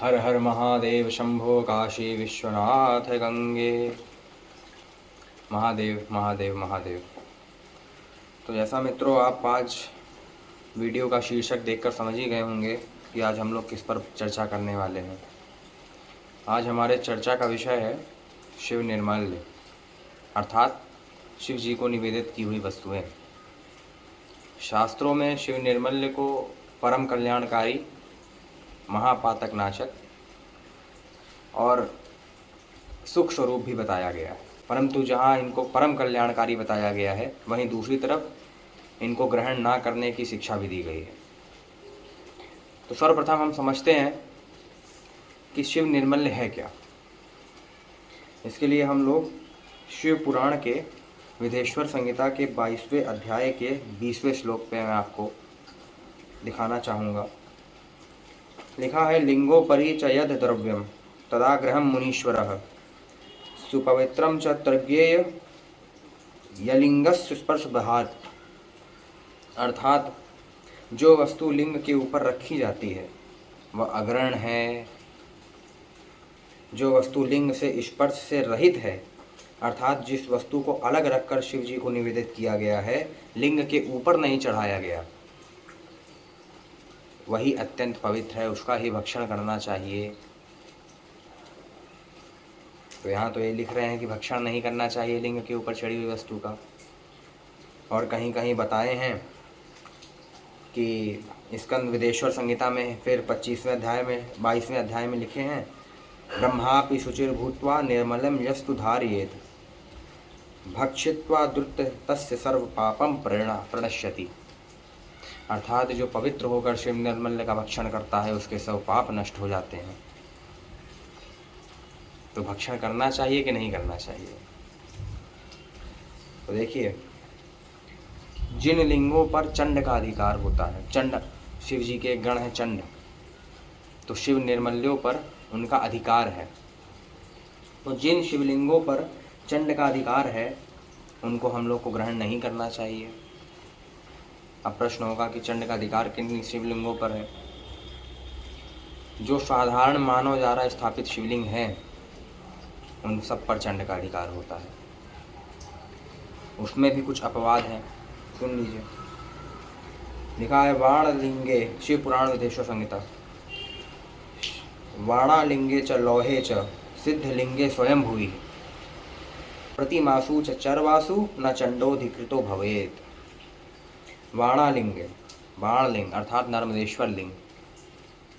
हर हर महादेव शंभो काशी विश्वनाथ गंगे। महादेव महादेव महादेव। तो जैसा मित्रों आप आज वीडियो का शीर्षक देखकर समझ ही गए होंगे कि आज हम लोग किस पर चर्चा करने वाले हैं। आज हमारे चर्चा का विषय है शिव निर्मल्य, अर्थात शिव जी को निवेदित की हुई वस्तुएं। शास्त्रों में शिव निर्मल्य को परम कल्याणकारी, महापातक नाशक और सुख स्वरूप भी बताया गया है। परंतु जहाँ इनको परम कल्याणकारी बताया गया है, वहीं दूसरी तरफ इनको ग्रहण ना करने की शिक्षा भी दी गई है। तो सर्वप्रथम हम समझते हैं कि शिव निर्मल्य है क्या। इसके लिए हम लोग शिव पुराण के विदेश्वर संहिता के 22वें अध्याय के 20वें श्लोक पे मैं आपको दिखाना चाहूँगा। लिखा है, लिंगोपरि च यद द्रव्यम तदा ग्रहम मुनीश्वरः सुपवित्रम च तर्ज्ञेय यलिंगस्य स्पर्श बहात। अर्थात जो वस्तु लिंग के ऊपर रखी जाती है वह अग्रहण है। जो वस्तु लिंग से स्पर्श से रहित है, अर्थात जिस वस्तु को अलग रखकर शिव जी को निवेदित किया गया है, लिंग के ऊपर नहीं चढ़ाया गया, वही अत्यंत पवित्र है, उसका ही भक्षण करना चाहिए। तो यहाँ तो ये लिख रहे हैं कि भक्षण नहीं करना चाहिए लिंग के ऊपर चढ़ी हुई वस्तु का। और कहीं कहीं बताए हैं कि स्कंद विदेश्वर संहिता में फिर 25वें अध्याय में 22वें अध्याय में लिखे हैं, ब्रह्मापि शुचिर्भूत्वा निर्मलम यस्तु धारयेत् भक्षित्वा द्रुत तस्य सर्व पापम प्रणश्यति। अर्थात जो पवित्र होकर शिव निर्मल्य का भक्षण करता है उसके सब पाप नष्ट हो जाते हैं। तो भक्षण करना चाहिए कि नहीं करना चाहिए? तो देखिए, जिन लिंगों पर चंड का अधिकार होता है, चंड शिव जी के गण है चंड, तो शिव निर्मल्यों पर उनका अधिकार है। तो जिन शिवलिंगों पर चंड का अधिकार है उनको हम लोग को ग्रहण नहीं करना चाहिए। अब प्रश्न होगा कि चंड का अधिकार किन शिवलिंगों पर है? जो साधारण मानव द्वारा स्थापित शिवलिंग है उन सब पर चंड का अधिकार होता है। उसमें भी कुछ अपवाद हैं, सुन लीजिए। लिखा है, वाणलिंगे, शिव पुराण विदेश्वर संहिता, वाणालिंगे च लोहे च सिद्धलिंगे स्वयं भूई प्रतिमासु च चरवासु न चंडोधिकृतो भवेत्। वाणालिंगे, बाणलिंग अर्थात नर्मदेश्वर लिंग,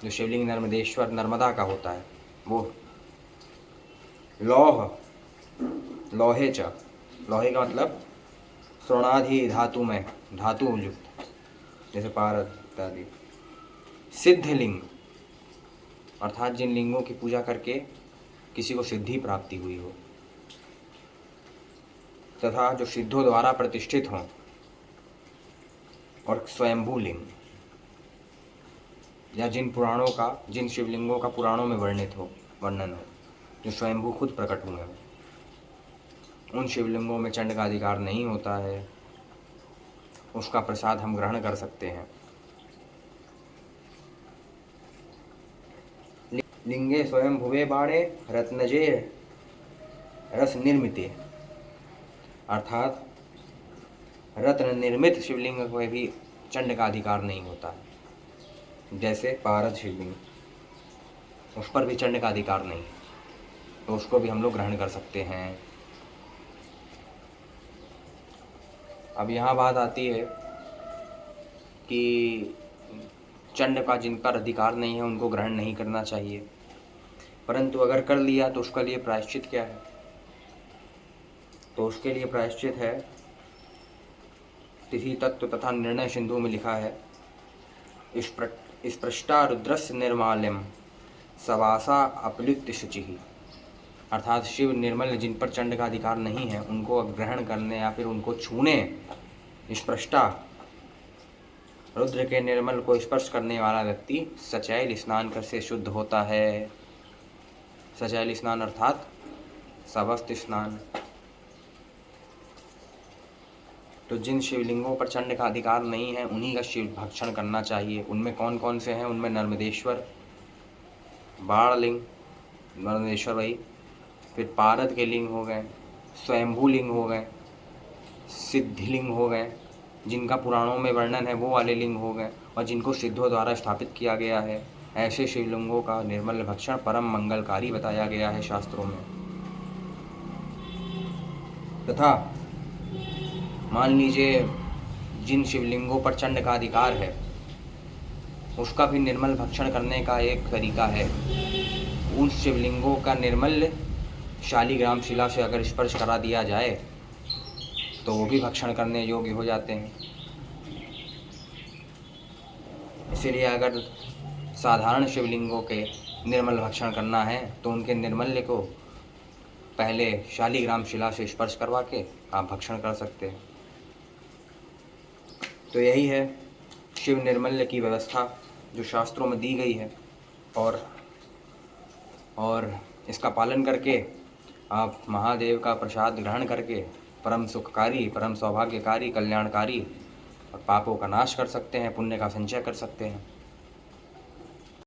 जो शिवलिंग नर्मदेश्वर नर्मदा का होता है वो। लौह, लोहे च, लोहे का मतलब स्वर्णाधि धातु में, धातु युक्त, जैसे पारद इत्यादि। सिद्धलिंग अर्थात जिन लिंगों की पूजा करके किसी को सिद्धि प्राप्ति हुई हो तथा जो सिद्धों द्वारा प्रतिष्ठित हों। और स्वयंभू लिंग, या जिन पुराणों का, जिन शिवलिंगों का पुराणों में वर्णन हो, जो स्वयंभू खुद प्रकट हुए हैं, उन शिवलिंगों में चंड का अधिकार नहीं होता है। उसका प्रसाद हम ग्रहण कर सकते हैं। लिंगे स्वयं भुवे बाणे रत्नजे रस निर्मिते, अर्थात रत्न निर्मित शिवलिंग में भी चंड का अधिकार नहीं होता है। जैसे पारद शिवलिंग, उस पर भी चंड का अधिकार नहीं, तो उसको भी हम लोग ग्रहण कर सकते हैं। अब यहाँ बात आती है कि चंड का जिन पर अधिकार नहीं है उनको ग्रहण नहीं करना चाहिए, परंतु अगर कर लिया तो उसका लिए प्रायश्चित क्या है? तो उसके लिए प्रायश्चित है, तिथि तत्व तथा निर्णय सिंधु में लिखा है, स्पृष्टा रुद्रस्य निर्माल्यम सवासा अपलिप्त शुचि। अर्थात शिव निर्मल जिन पर चंड का अधिकार नहीं है उनको ग्रहण करने या फिर उनको छूने, स्पृष्टा रुद्र के निर्मल को स्पर्श करने वाला व्यक्ति सचैल स्नान कर से शुद्ध होता है। सचैल स्नान अर्थात सवस्त स्नान। तो जिन शिवलिंगों पर चंड का अधिकार नहीं है उन्हीं का शिव भक्षण करना चाहिए। उनमें कौन कौन से हैं? उनमें नर्मदेश्वर, बाण लिंग नर्मदेश्वर भाई, फिर पारद के लिंग हो गए, स्वयंभू लिंग हो गए, सिद्धिलिंग हो गए, जिनका पुराणों में वर्णन है वो वाले लिंग हो गए, और जिनको सिद्धों द्वारा स्थापित किया गया है। ऐसे शिवलिंगों का निर्मल भक्षण परम मंगलकारी बताया गया है शास्त्रों में। तथा मान लीजिए जिन शिवलिंगों पर चंड का अधिकार है, उसका भी निर्मल भक्षण करने का एक तरीका है। उन शिवलिंगों का निर्मल शालिग्राम शिला से अगर स्पर्श करा दिया जाए तो वो भी भक्षण करने योग्य हो जाते हैं। इसीलिए अगर साधारण शिवलिंगों के निर्मल भक्षण करना है तो उनके निर्मल्य को पहले शालिग्राम शिला से स्पर्श करवा के आप भक्षण कर सकते हैं। तो यही है शिव निर्मल्य की व्यवस्था जो शास्त्रों में दी गई है, और इसका पालन करके आप महादेव का प्रसाद ग्रहण करके परम सुखकारी, परम सौभाग्यकारी, कल्याणकारी और पापों का नाश कर सकते हैं, पुण्य का संचय कर सकते हैं।